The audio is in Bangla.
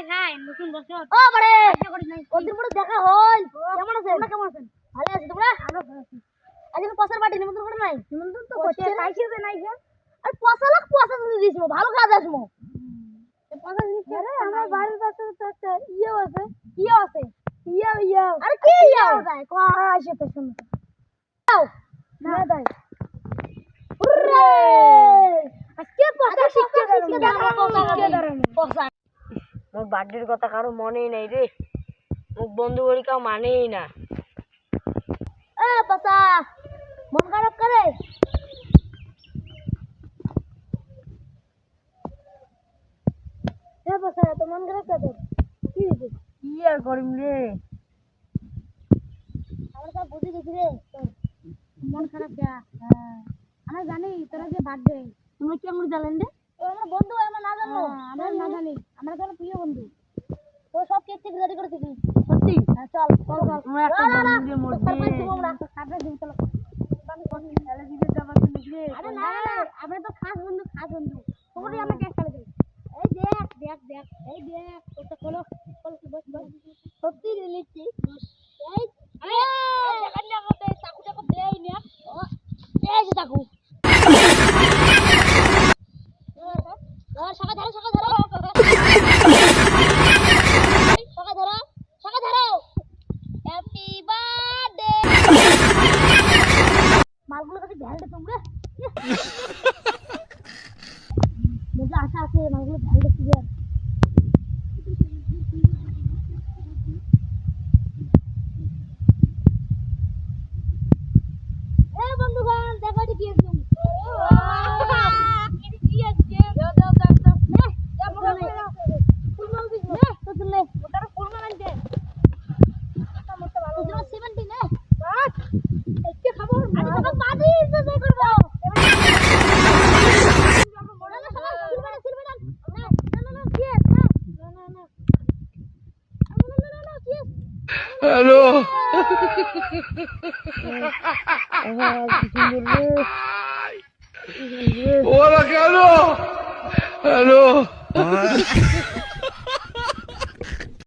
খাই খাই নতুন বছর ও বারে ওদিন পরে দেখা হল কেমন আছেন তোমরা কেমন আছেন ভালো আছি তোমরা আমরা ভালো আছি আজ আমি পসার পার্টি নিমন্ত্রণ করে নাই নিমন্ত্রণ তো করতে পাইছি যে নাই গো আর 5 লাখ 5 দিয়ে দিছো ভালো কাজ আসমো এই 5 জিনিস আরে আমার বাড়ির পাশে তো একটা ইয়ে আছে ইয়ে আরে কি ইয়ে যায় কো আসে তো শুন দাও না দাই উরে আজকে পসা শিখতে পসা মোর বার্থডের কথা কারো মনেই নাই রে, মুখ বন্ধু করি কাউ মানেই না। এ পসা মন খারাপ করে এ পসা তো মন খারাপ করে কি হইছে কি আর করিম রে, আমার সব বুঝি গেছি রে তোর মন খারাপ কে আমরা জানি তোরা যে বার্থডে তুমি কি আমরা জানেন রে ও আমার বন্ধু আমরা না জানো আমরা না জানি আমরা তো প্রিয় বন্ধু তো সব কেক টেক রেডি করে দিবি সত্যি হ্যাঁ চল চল চল আমরা একটা বন্ধু দিয়ে মরছি। সারপ্রাইজ দিব আমরা কাটবে দিব চলো তাহলে দিতে যাবার জন্য কি রে? আরে না আমরা তো খাস বন্ধু তোমরা আমরা কেক কাটে দেব এই দেখ এই দেখ ওটা খোলো বস সত্যি রে লিখছি এই দেখালি আমাদের চাকুটা দেই না এই যে চাকু শাখা ধরো শাখা ধরো হ্যাপি বার্থডে মালগুলো কাছে ভ্যালটা তোমরা মজা আছে মালগুলো ভ্যালটা কি আর এ বন্ধুগণ দেখো কি একদম হ্যালো ওরা কেন হ্যালো